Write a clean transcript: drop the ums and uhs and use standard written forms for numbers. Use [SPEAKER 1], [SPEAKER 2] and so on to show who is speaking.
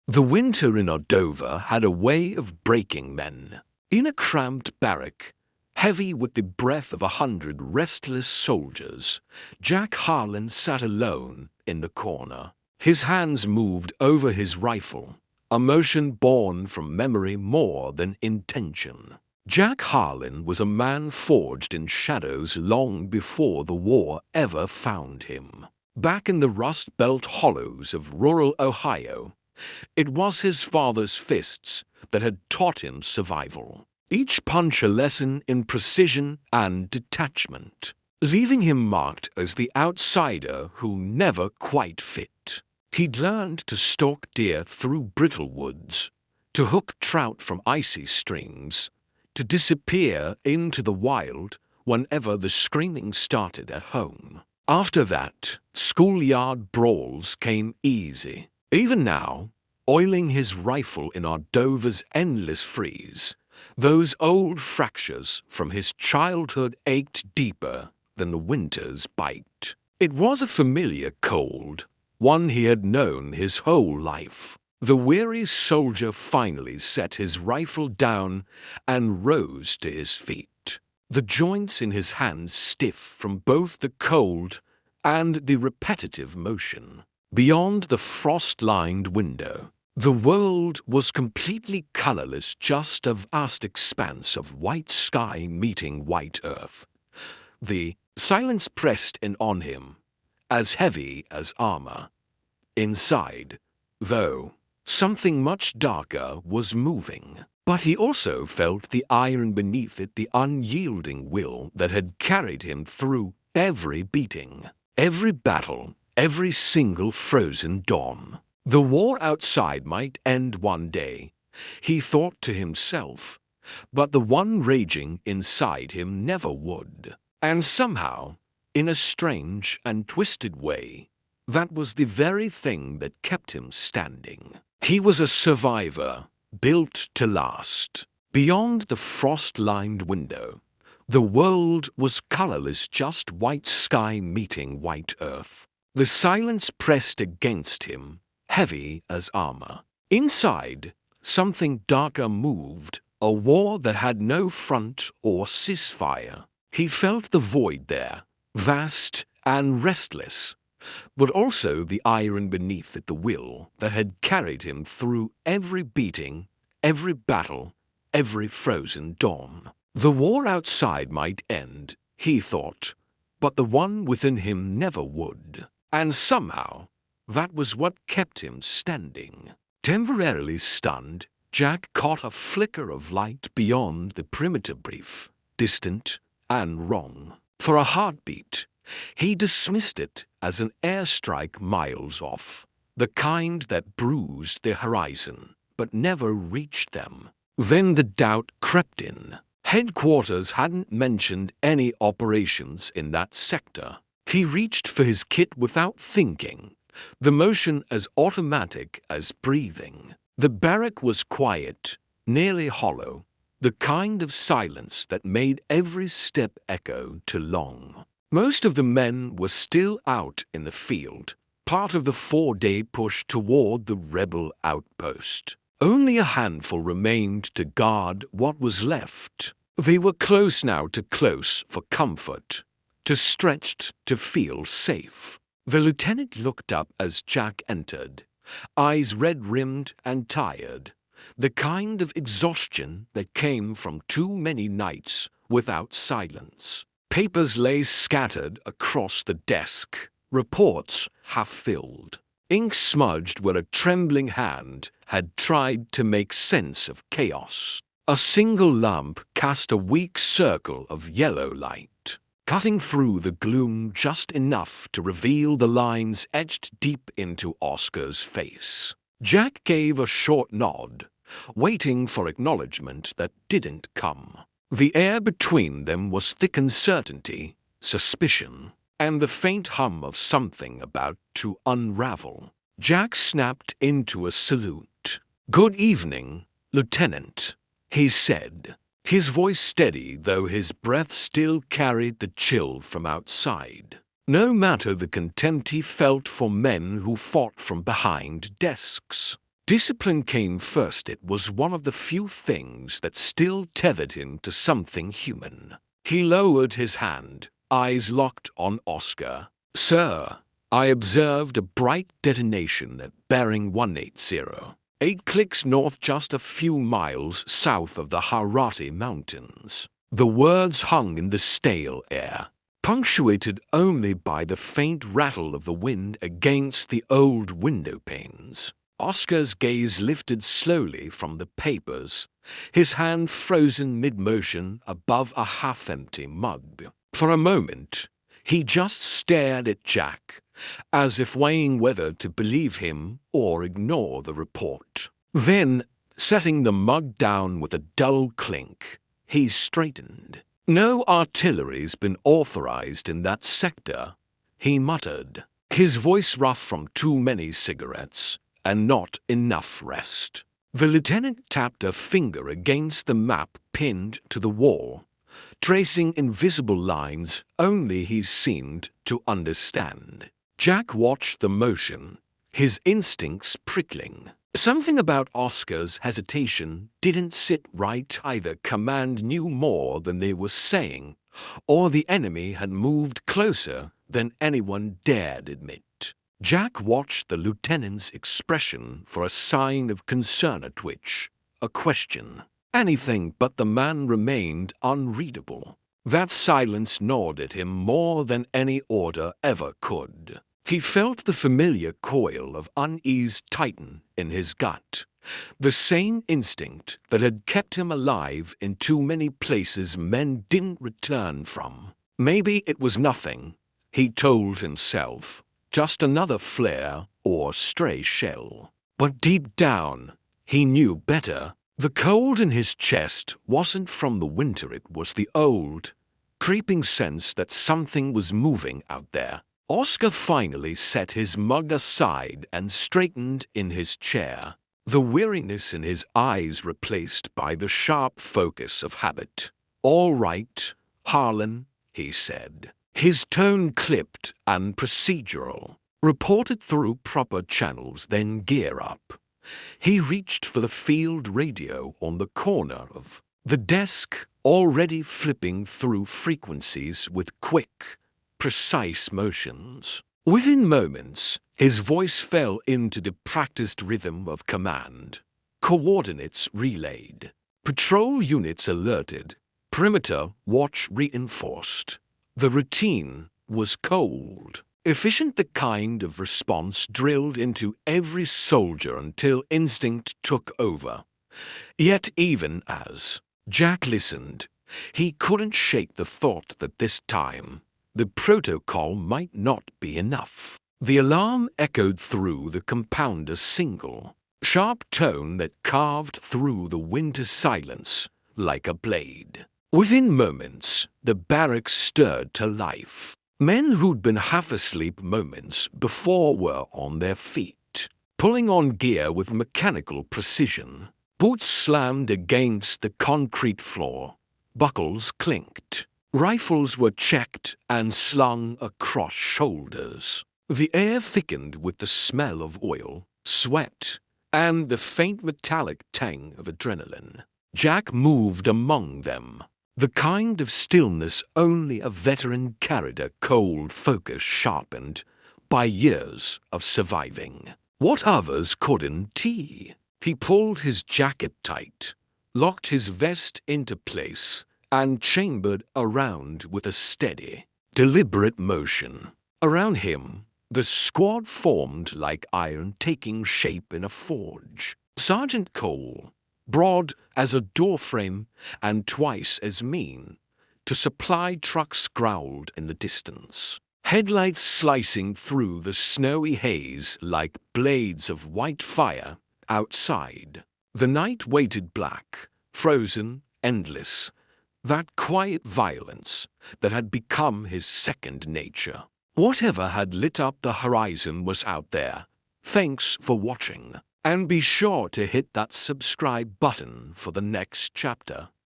[SPEAKER 1] The winter in Ordova had a way of breaking men. In a cramped barrack, heavy with the breath of 100 restless soldiers, Jack Harlan sat alone in the corner. His hands moved over his rifle, a motion born from memory more than intention. Jack Harlan was a man forged in shadows long before the war ever found him. Back in the Rust Belt hollows of rural Ohio, it was his father's fists that had taught him survival. Each punch a lesson in precision and detachment, leaving him marked as the outsider who never quite fit. He'd learned to stalk deer through brittle woods, to hook trout from icy streams, to disappear into the wild whenever the screaming started at home. After that, schoolyard brawls came easy. Even now, oiling his rifle in Ordova's endless freeze, those old fractures from his childhood ached deeper than the winter's bite. It was a familiar cold, one he had known his whole life. The weary soldier finally set his rifle down and rose to his feet, the joints in his hands stiff from both the cold and the repetitive motion. Beyond the frost-lined window, the world was completely colorless, just a vast expanse of white sky meeting white earth. The silence pressed in on him, as heavy as armor. Inside, though, something much darker was moving. But he also felt the iron beneath it, the unyielding will that had carried him through every beating, every battle, every single frozen dawn. The war outside might end one day, he thought to himself, but the one raging inside him never would. And somehow, in a strange and twisted way, that was the very thing that kept him standing. He was a survivor, built to last. Beyond the frost-lined window, the world was colorless, just white sky meeting white earth. The silence pressed against him, heavy as armor. Inside, something darker moved, a war that had no front or ceasefire. He felt the void there, vast and restless, but also the iron beneath it, the will that had carried him through every beating, every battle, every frozen dawn. The war outside might end, he thought, but the one within him never would. And somehow, that was what kept him standing. Temporarily stunned, Jack caught a flicker of light beyond the perimeter, brief, distant, and wrong. For a heartbeat, he dismissed it as an airstrike miles off, the kind that bruised the horizon, but never reached them. Then the doubt crept in. Headquarters hadn't mentioned any operations in that sector. He reached for his kit without thinking, the motion as automatic as breathing. The barrack was quiet, nearly hollow, the kind of silence that made every step echo too long. Most of the men were still out in the field, part of the 4-day push toward the rebel outpost. Only a handful remained to guard what was left. They were close now, too close for comfort, too stretched to feel safe. The lieutenant looked up as Jack entered, eyes red-rimmed and tired, the kind of exhaustion that came from too many nights without silence. Papers lay scattered across the desk, reports half-filled, ink smudged where a trembling hand had tried to make sense of chaos. A single lamp cast a weak circle of yellow light, cutting through the gloom just enough to reveal the lines etched deep into Oscar's face. Jack gave a short nod, waiting for acknowledgement that didn't come. The air between them was thick uncertainty, suspicion, and the faint hum of something about to unravel. Jack snapped into a salute. "Good evening, Lieutenant," he said, his voice steady though his breath still carried the chill from outside. No matter the contempt he felt for men who fought from behind desks. Discipline came first. It was one of the few things that still tethered him to something human. He lowered his hand, eyes locked on Oscar. "Sir, I observed a bright detonation at bearing 180, 8 clicks north, just a few miles south of the Harati Mountains." The words hung in the stale air, punctuated only by the faint rattle of the wind against the old window panes. Oscar's gaze lifted slowly from the papers, his hand frozen mid-motion above a half-empty mug. For a moment, he just stared at Jack, as if weighing whether to believe him or ignore the report. Then, setting the mug down with a dull clink, he straightened. "No artillery's been authorized in that sector," he muttered, his voice rough from too many cigarettes and not enough rest. The lieutenant tapped a finger against the map pinned to the wall, tracing invisible lines only he seemed to understand. Jack watched the motion, his instincts prickling. Something about Oscar's hesitation didn't sit right. Either command knew more than they were saying, or the enemy had moved closer than anyone dared admit. Jack watched the lieutenant's expression for a sign of concern, a twitch, a question. Anything but the man remained unreadable. That silence gnawed at him more than any order ever could. He felt the familiar coil of unease tighten in his gut, the same instinct that had kept him alive in too many places men didn't return from. Maybe it was nothing, he told himself, just another flare or stray shell. But deep down, he knew better. The cold in his chest wasn't from the winter, it was the old, creeping sense that something was moving out there. Oscar finally set his mug aside and straightened in his chair, the weariness in his eyes replaced by the sharp focus of habit. "All right, Harlan," he said, his tone clipped and procedural. "Reported through proper channels, then gear up." He reached for the field radio on the corner of the desk, already flipping through frequencies with quick, precise motions. Within moments, his voice fell into the practiced rhythm of command. Coordinates relayed. Patrol units alerted. Perimeter watch reinforced. The routine was cold, efficient, the kind of response drilled into every soldier until instinct took over. Yet even as Jack listened, he couldn't shake the thought that this time the protocol might not be enough. The alarm echoed through the compound, a single, sharp tone that carved through the winter silence like a blade. Within moments, the barracks stirred to life. Men who'd been half asleep moments before were on their feet, pulling on gear with mechanical precision. Boots slammed against the concrete floor. Buckles clinked. Rifles were checked and slung across shoulders. The air thickened with the smell of oil, sweat, and the faint metallic tang of adrenaline. Jack moved among them, the kind of stillness only a veteran carried, a cold focus sharpened by years of surviving. What others couldn't. He pulled his jacket tight, locked his vest into place, and chambered around with a steady, deliberate motion. Around him, the squad formed like iron taking shape in a forge. Sergeant Cole, broad as a doorframe and twice as mean, to supply trucks growled in the distance, headlights slicing through the snowy haze like blades of white fire outside. The night waited black, frozen, endless, that quiet violence that had become his second nature. Whatever had lit up the horizon was out there. Thanks for watching, and be sure to hit that subscribe button for the next chapter.